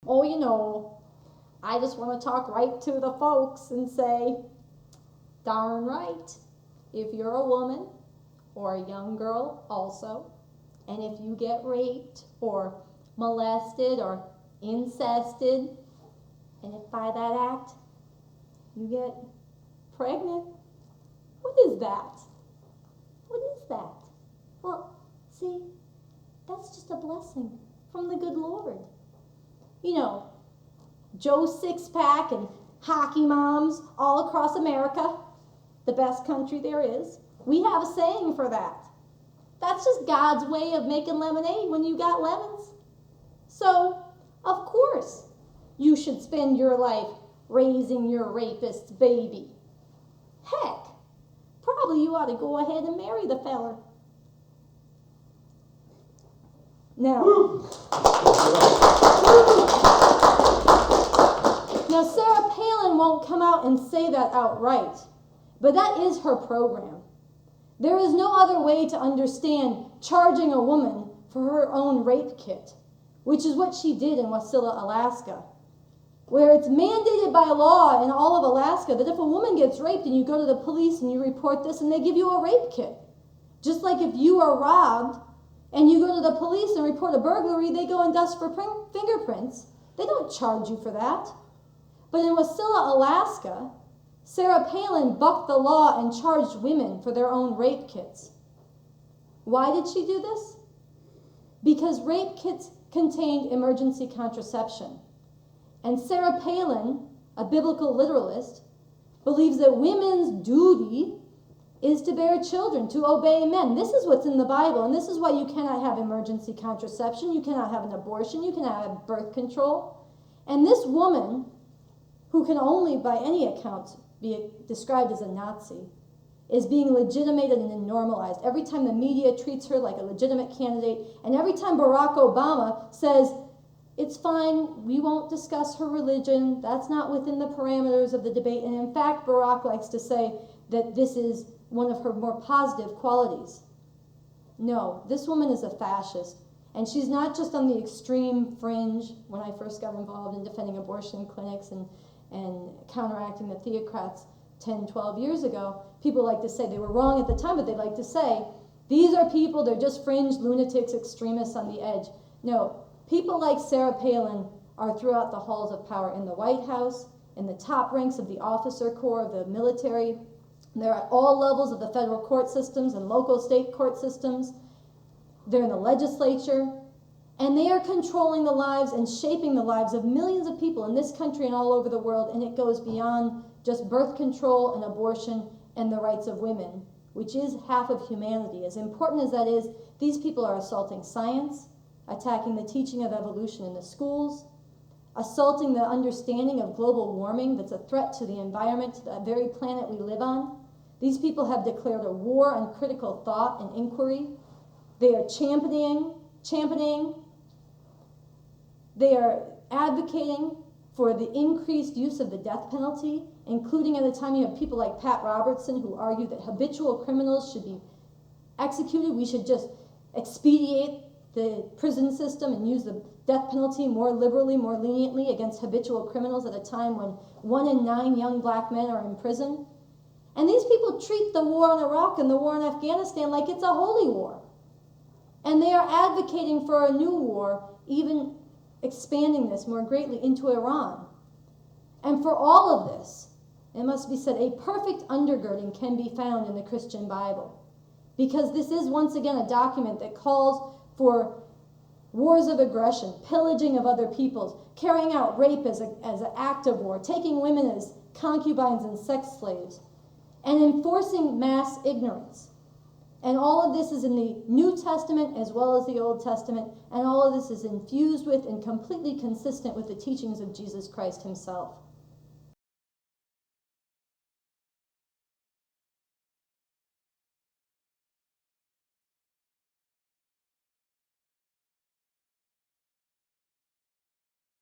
Oh, I just want to talk right to the folks and say, darn right, if you're a woman or a young girl also, and if you get raped or molested or incested, and if by that act you get pregnant, what is that? What is that? Well, see, that's just a blessing from the good Lord. Joe Sixpack and hockey moms all across America, the best country there is, we have a saying for that. That's just God's way of making lemonade when you got lemons. So, of course, you should spend your life raising your rapist's baby. Heck, probably you ought to go ahead and marry the feller. Now, Sarah Palin won't come out and say that outright, but that is her program. There is no other way to understand charging a woman for her own rape kit, which is what she did in Wasilla, Alaska, where it's mandated by law in all of Alaska that if a woman gets raped and you go to the police and you report this and they give you a rape kit. Just like if you are robbed and you go to the police and report a burglary, they go and dust for fingerprints. They don't charge you for that. But in Wasilla, Alaska, Sarah Palin bucked the law and charged women for their own rape kits. Why did she do this? Because rape kits contained emergency contraception. And Sarah Palin, a biblical literalist, believes that women's duty is to bear children, to obey men. This is what's in the Bible, and this is why you cannot have emergency contraception, you cannot have an abortion, you cannot have birth control. And this woman, who can only, by any account, be described as a Nazi, is being legitimated and normalized. Every time the media treats her like a legitimate candidate, and every time Barack Obama says, it's fine, we won't discuss her religion, that's not within the parameters of the debate, and in fact, Barack likes to say that this is one of her more positive qualities. No, this woman is a fascist, and she's not just on the extreme fringe. When I first got involved in defending abortion clinics and counteracting the theocrats 10, 12 years ago, people like to say they were wrong at the time, but they like to say, these are people, they're just fringe lunatics, extremists on the edge. No, people like Sarah Palin are throughout the halls of power in the White House, in the top ranks of the officer corps of the military. They're at all levels of the federal court systems and local state court systems. They're in the legislature. And they are controlling the lives and shaping the lives of millions of people in this country and all over the world, and it goes beyond just birth control and abortion and the rights of women, which is half of humanity. As important as that is, these people are assaulting science, attacking the teaching of evolution in the schools, assaulting the understanding of global warming that's a threat to the environment, to the very planet we live on. These people have declared a war on critical thought and inquiry. They are championing, they are advocating for the increased use of the death penalty, including at a time you have people like Pat Robertson who argue that habitual criminals should be executed. We should just expedite the prison system and use the death penalty more liberally, more leniently against habitual criminals at a time when 1 in 9 young black men are in prison. And these people treat the war in Iraq and the war in Afghanistan like it's a holy war. And they are advocating for a new war, even expanding this more greatly into Iran. And for all of this, it must be said, a perfect undergirding can be found in the Christian Bible. Because this is once again a document that calls for wars of aggression, pillaging of other peoples, carrying out rape as an act of war, taking women as concubines and sex slaves, and enforcing mass ignorance. And all of this is in the New Testament as well as the Old Testament, and all of this is infused with and completely consistent with the teachings of Jesus Christ himself.